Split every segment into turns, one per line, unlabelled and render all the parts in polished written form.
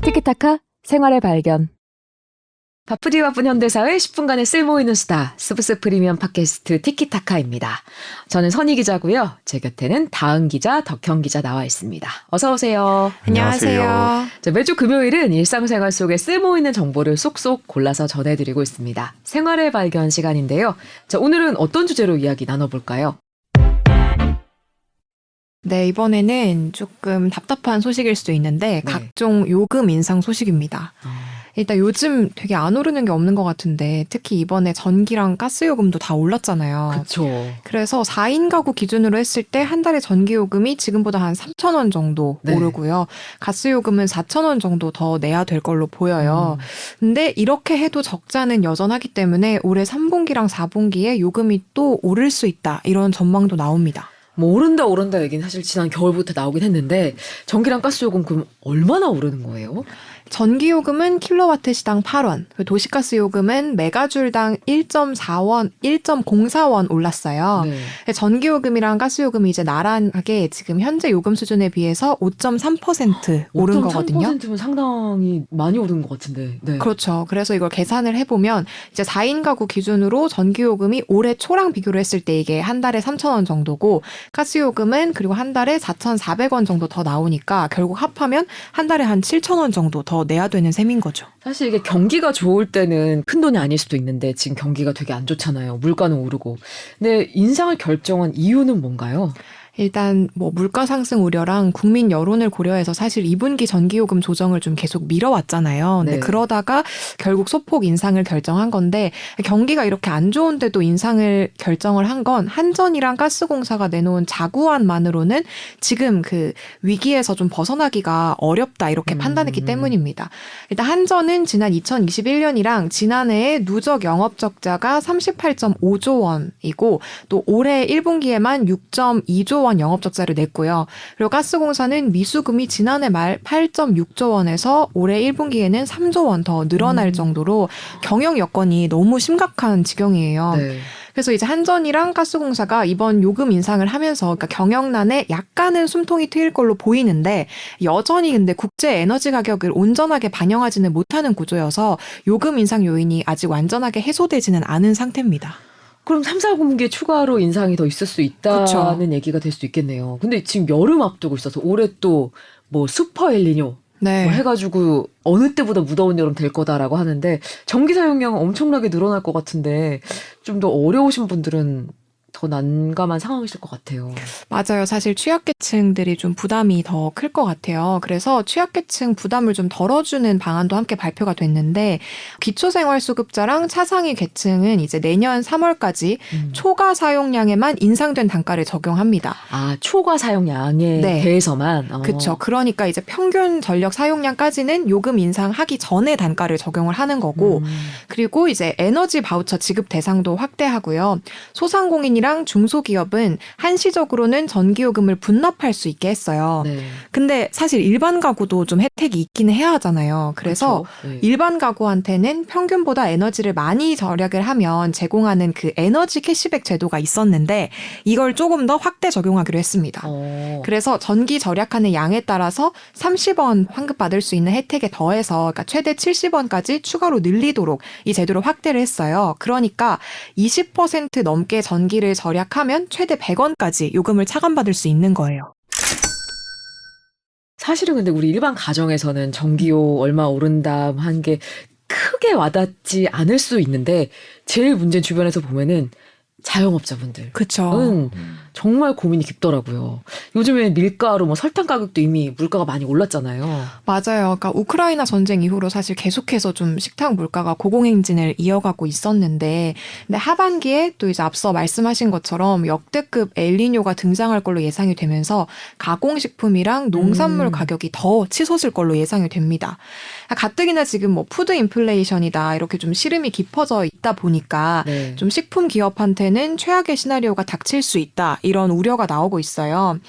티키타카 생활의 발견. 바쁘디 바쁜 현대사회 10분간의 쓸모있는 수다, 스브스 프리미엄 팟캐스트 티키타카입니다. 저는 선희 기자고요. 제 곁에는 다은 기자, 덕형 기자 나와 있습니다. 어서 오세요.
안녕하세요.
자, 매주 금요일은 일상생활 속에 쓸모있는 정보를 쏙쏙 골라서 전해드리고 있습니다. 생활의 발견 시간인데요. 자, 오늘은 어떤 주제로 이야기 나눠볼까요?
네, 이번에는 조금 답답한 소식일 수도 있는데
네.
각종 요금 인상 소식입니다. 일단 요즘 되게 안 오르는 게 없는 것 같은데 특히 이번에 전기랑 가스 요금도 다 올랐잖아요.
그렇죠.
그래서 4인 가구 기준으로 했을 때 한 달에 전기 요금이 지금보다 한 3,000원 정도
네.
오르고요. 가스 요금은 4,000원 정도 더 내야 될 걸로 보여요. 근데 이렇게 해도 적자는 여전하기 때문에 올해 3분기랑 4분기에 요금이 또 오를 수 있다. 이런 전망도 나옵니다.
뭐 오른다 얘기는 사실 지난 겨울부터 나오긴 했는데 전기랑 가스 요금 그럼 얼마나 오르는 거예요?
전기요금은 킬로와트 시당 8원, 도시가스 요금은 메가줄당 1.4원, 1.04원 올랐어요.
네.
전기요금이랑 가스요금이 이제 나란하게 지금 현재 요금 수준에 비해서 5.3% 오른 거거든요.
5.3%면 상당히 많이 오른 것 같은데. 네.
그렇죠. 그래서 이걸 계산을 해보면 이제 4인 가구 기준으로 전기요금이 올해 초랑 비교를 했을 때 이게 한 달에 3,000원 정도고 가스요금은 그리고 한 달에 4,400원 정도 더 나오니까 결국 합하면 한 달에 한 7,000원 정도 더 내야 되는 셈인 거죠.
사실 이게 경기가 좋을 때는 큰 돈이 아닐 수도 있는데 지금 경기가 되게 안 좋잖아요. 물가는 오르고. 근데 인상을 결정한 이유는 뭔가요?
일단 뭐 물가 상승 우려랑 국민 여론을 고려해서 사실 2분기 전기요금 조정을 좀 계속 미뤄왔잖아요. 근데
네.
그러다가 결국 소폭 인상을 결정한 건데 경기가 이렇게 안 좋은데도 인상을 결정을 한 건 한전이랑 가스공사가 내놓은 자구안만으로는 지금 그 위기에서 좀 벗어나기가 어렵다 이렇게 판단했기 때문입니다. 일단 한전은 지난 2021년이랑 지난해에 누적 영업 적자가 38.5조 원이고 또 올해 1분기에만 6.2조 원 영업 적자를 냈고요. 그리고 가스공사는 미수금이 지난해 말 8.6조 원에서 올해 1분기에는 3조 원 더 늘어날 정도로 경영 여건이 너무 심각한 지경이에요.
네.
그래서 이제 한전이랑 가스공사가 이번 요금 인상을 하면서 그러니까 경영난에 약간은 숨통이 트일 걸로 보이는데 여전히 근데 국제 에너지 가격을 온전하게 반영하지는 못하는 구조여서 요금 인상 요인이 아직 완전하게 해소되지는 않은 상태입니다.
그럼 3, 4분기에 추가로 인상이 더 있을 수 있다는
그쵸.
얘기가 될 수도 있겠네요. 근데 지금 여름 앞두고 있어서 올해 또 뭐 슈퍼 엘니뇨
네.
뭐 해가지고 어느 때보다 무더운 여름 될 거다라고 하는데 전기 사용량 엄청나게 늘어날 것 같은데 좀 더 어려우신 분들은 더 난감한 상황이실 것 같아요.
맞아요. 사실 취약계층들이 좀 부담이 더 클 것 같아요. 그래서 취약계층 부담을 좀 덜어주는 방안도 함께 발표가 됐는데 기초생활수급자랑 차상위 계층은 이제 내년 3월까지 초과 사용량에만 인상된 단가를 적용합니다.
아, 초과 사용량에
네.
대해서만?
그렇죠. 그러니까 이제 평균 전력 사용량까지는 요금 인상하기 전에 단가를 적용을 하는 거고 그리고 이제 에너지 바우처 지급 대상도 확대하고요. 소상공인이랑 중소기업은 한시적으로는 전기요금을 분납할 수 있게 했어요.
네.
근데 사실 일반 가구도 좀 혜택이 있기는 해야 하잖아요. 그래서
그쵸? 네.
일반 가구한테는 평균보다 에너지를 많이 절약을 하면 제공하는 그 에너지 캐시백 제도가 있었는데 이걸 조금 더 확대 적용하기로 했습니다. 그래서 전기 절약하는 양에 따라서 30원 환급받을 수 있는 혜택에 더해서 그러니까 최대 70원까지 추가로 늘리도록 이 제도를 확대를 했어요. 그러니까 20% 넘게 전기를 절약하면 최대 100원까지 요금을 차감받을 수 있는 거예요.
사실은 근데 우리 일반 가정에서는 전기요 얼마 오른다 한 게 크게 와닿지 않을 수 있는데 제일 문제는 주변에서 보면은 자영업자분들.
그렇죠.
정말 고민이 깊더라고요. 요즘에 밀가루, 뭐 설탕 가격도 이미 물가가 많이 올랐잖아요.
맞아요. 그러니까 우크라이나 전쟁 이후로 사실 계속해서 좀 식탁 물가가 고공행진을 이어가고 있었는데, 근데 하반기에 또 이제 앞서 말씀하신 것처럼 역대급 엘니뇨가 등장할 걸로 예상이 되면서 가공식품이랑 농산물 가격이 더 치솟을 걸로 예상이 됩니다. 가뜩이나 지금 뭐 푸드 인플레이션이다 이렇게 좀 시름이 깊어져 있다 보니까
네.
좀 식품 기업한테는 최악의 시나리오가 닥칠 수 있다 이런 우려가 나오고 있어요.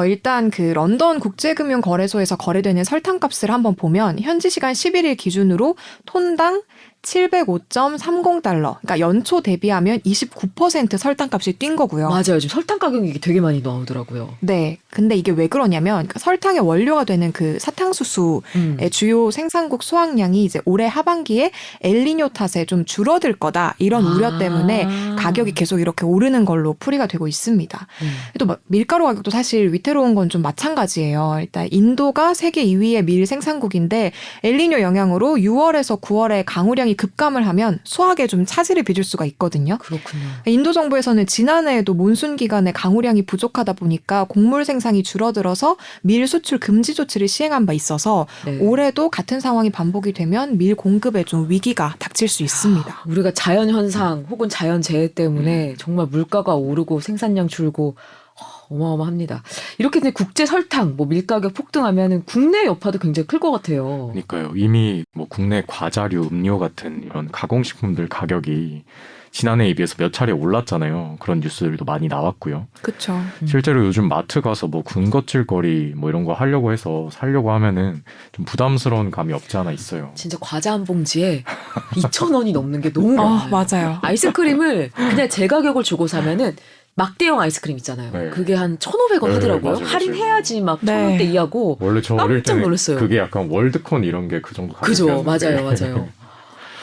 일단 그 런던 국제금융거래소에서 거래되는 설탕값을 한번 보면 현지 시간 11일 기준으로 톤당 705.30달러. 그러니까 연초 대비하면 29% 설탕값이 뛴 거고요.
맞아요. 지금 설탕 가격이 되게 많이 나오더라고요.
네. 근데 이게 왜 그러냐면 그러니까 설탕의 원료가 되는 그 사탕수수의 주요 생산국 수확량이 이제 올해 하반기에 엘니뇨 탓에 좀 줄어들 거다. 이런 우려 때문에 가격이 계속 이렇게 오르는 걸로 풀이가 되고 있습니다. 또 밀가루 가격도 사실 위태로운 건 좀 마찬가지예요. 일단 인도가 세계 2위의 밀 생산국인데 엘니뇨 영향으로 6월에서 9월에 강우량이 급감을 하면 수확에 좀 차질을 빚을 수가 있거든요.
그렇군요.
인도 정부에서는 지난해에도 몬순 기간에 강우량이 부족하다 보니까 곡물 생산이 줄어들어서 밀 수출 금지 조치를 시행한 바 있어서
네.
올해도 같은 상황이 반복이 되면 밀 공급에 좀 위기가 닥칠 수 있습니다.
우리가 자연 현상 혹은 자연 재해 때문에 정말 물가가 오르고 생산량 줄고 어마어마합니다. 이렇게 이제 국제 설탕, 뭐 밀가격 폭등하면은 국내 여파도 굉장히 클 것 같아요.
그러니까요. 이미 뭐 국내 과자류, 음료 같은 이런 가공식품들 가격이 지난해에 비해서 몇 차례 올랐잖아요. 그런 뉴스들도 많이 나왔고요.
그렇죠.
실제로 요즘 마트 가서 뭐 군것질거리 뭐 이런 거 하려고 해서 사려고 하면은 좀 부담스러운 감이 없지 않아 있어요.
진짜 과자 한 봉지에 2,000원이 넘는 게 너무 많아요.
맞아요.
아이스크림을 그냥 제 가격을 주고 사면은 막대형 아이스크림 있잖아요.
네.
그게 한 1,500원
네,
하더라고요.
맞아요,
할인해야지 막
네.
1,000원대 이하고.
원래 저 어릴
깜짝
때는
놀랐어요.
그게 약간 월드콘 이런 게 그 정도
그죠.
가격이었는데.
맞아요.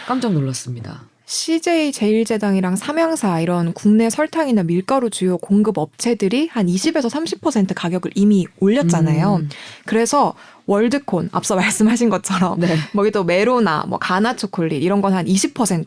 깜짝 놀랐습니다.
CJ 제일제당이랑 삼양사 이런 국내 설탕이나 밀가루 주요 공급 업체들이 한 20에서 30% 가격을 이미 올렸잖아요. 그래서 월드콘 앞서 말씀하신 것처럼
네.
뭐 또 메로나 뭐 가나 초콜릿 이런 건 한 20%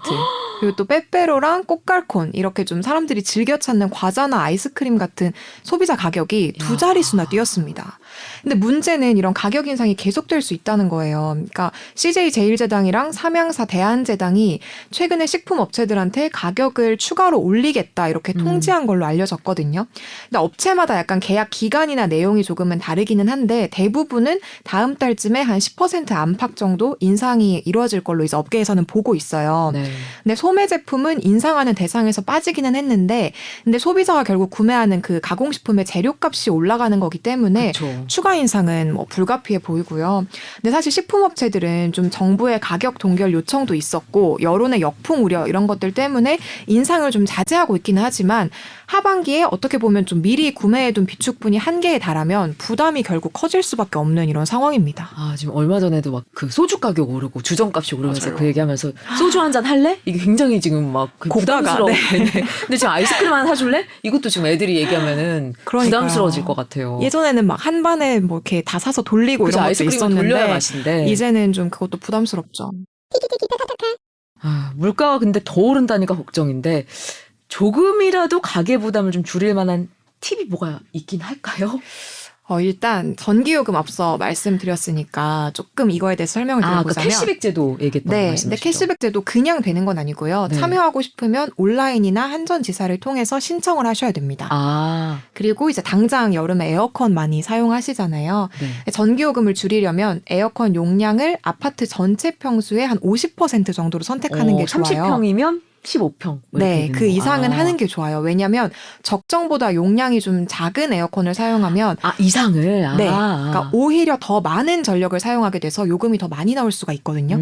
그리고 또 빼빼로랑 꽃갈콘 이렇게 좀 사람들이 즐겨 찾는 과자나 아이스크림 같은 소비자 가격이 두 자릿수나 뛰었습니다. 근데 문제는 이런 가격 인상이 계속될 수 있다는 거예요. 그러니까 CJ 제일제당이랑 삼양사 대한제당이 최근에 식품 업체들한테 가격을 추가로 올리겠다 이렇게 통지한 걸로 알려졌거든요. 근데 업체마다 약간 계약 기간이나 내용이 조금은 다르기는 한데 대부분은 다음 달쯤에 한 10% 안팎 정도 인상이 이루어질 걸로 이제 업계에서는 보고 있어요.
네.
근데 소매 제품은 인상하는 대상에서 빠지기는 했는데 근데 소비자가 결국 구매하는 그 가공식품의 재료값이 올라가는 거기 때문에
그렇죠.
추가 인상은 뭐 불가피해 보이고요. 근데 사실 식품업체들은 좀 정부의 가격 동결 요청도 있었고 여론의 역풍 우려 이런 것들 때문에 인상을 좀 자제하고 있기는 하지만 하반기에 어떻게 보면 좀 미리 구매해둔 비축분이 한계에 달하면 부담이 결국 커질 수밖에 없는 이런 상황입니다.
아, 지금 얼마 전에도 막 그 소주 가격 오르고 주정값이 오르면서
맞아요.
그 얘기하면서 소주 한 잔 할래? 이게 굉장히 지금 막 그
고가가,
부담스러워.
네.
네. 근데 지금 아이스크림 하나 사줄래? 이것도 지금 애들이 얘기하면은
그러니까요.
부담스러워질 것 같아요.
예전에는 막 한 반에 뭐 이렇게 다 사서 돌리고
그죠,
이런 것도
아이스크림은 돌려야
있었는데
맛인데.
이제는 좀 그것도 부담스럽죠.
아, 물가가 근데 더 오른다니까 걱정인데 조금이라도 가계 부담을 좀 줄일 만한 팁이 뭐가 있긴 할까요?
일단 전기요금 앞서 말씀드렸으니까 조금 이거에 대해서 설명을
아, 그
드려보자면
캐시백 제도 얘기했던
네,
말씀이시죠?
근데 캐시백 제도 그냥 되는 건 아니고요.
네.
참여하고 싶으면 온라인이나 한전지사를 통해서 신청을 하셔야 됩니다.
아,
그리고 이제 당장 여름에 에어컨 많이 사용하시잖아요.
네.
전기요금을 줄이려면 에어컨 용량을 아파트 전체 평수의 한 50% 정도로 선택하는 게 좋아요.
30평이면 15평.
네, 그 이상은 하는 게 좋아요. 왜냐하면 적정보다 용량이 좀 작은 에어컨을 사용하면
이상을.
네, 그러니까 오히려 더 많은 전력을 사용하게 돼서 요금이 더 많이 나올 수가 있거든요.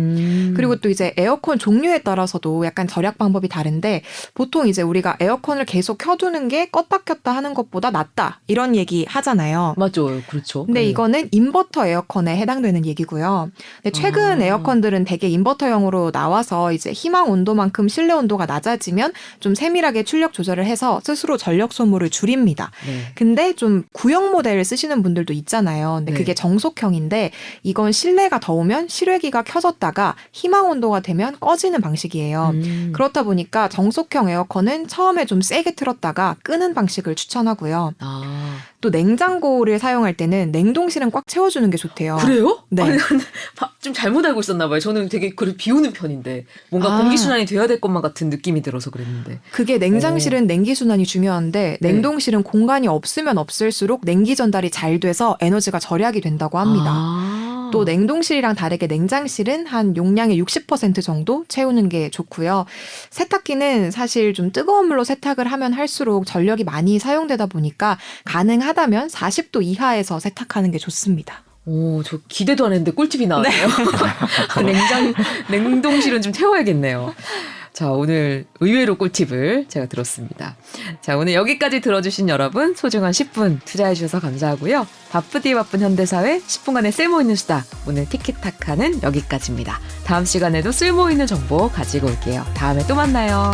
그리고 또 이제 에어컨 종류에 따라서도 약간 절약 방법이 다른데 보통 이제 우리가 에어컨을 계속 켜두는 게 껐다 켰다 하는 것보다 낫다 이런 얘기 하잖아요.
맞죠, 그렇죠.
근데
네.
이거는 인버터 에어컨에 해당되는 얘기고요. 근데 최근 에어컨들은 대개 인버터형으로 나와서 이제 희망 온도만큼 실내 온도가 낮아지면 좀 세밀하게 출력 조절을 해서 스스로 전력 소모를 줄입니다.
네.
근데 좀 구형 모델을 쓰시는 분들도 있잖아요. 근데
네.
그게 정속형인데 이건 실내가 더우면 실외기가 켜졌다가 희망 온도가 되면 꺼지는 방식이에요. 그렇다 보니까 정속형 에어컨은 처음에 좀 세게 틀었다가 끄는 방식을 추천하고요.
아,
또 냉장고를 사용할 때는 냉동실은 꽉 채워주는 게 좋대요.
그래요?
네.
아니, 좀 잘못 알고 있었나 봐요. 저는 되게 그걸 비우는 편인데 뭔가
아.
공기순환이 돼야 될 것만 같은 느낌이 들어서 그랬는데.
그게 냉장실은 냉기순환이 중요한데
네.
냉동실은 공간이 없으면 없을수록 냉기 전달이 잘 돼서 에너지가 절약이 된다고 합니다.
아.
또 냉동실이랑 다르게 냉장실은 한 용량의 60% 정도 채우는 게 좋고요. 세탁기는 사실 좀 뜨거운 물로 세탁을 하면 할수록 전력이 많이 사용되다 보니까 가능하다면 40도 이하에서 세탁하는 게 좋습니다.
오, 저 기대도 안 했는데 꿀팁이 나왔네요. 냉동실은 좀 태워야겠네요. 자, 오늘 의외로 꿀팁을 제가 들었습니다. 자, 오늘 여기까지 들어주신 여러분 소중한 10분 투자해주셔서 감사하고요. 바쁘디 바쁜 현대사회 10분간의 쓸모있는 수다. 오늘 티키타카는 여기까지입니다. 다음 시간에도 쓸모있는 정보 가지고 올게요. 다음에 또 만나요.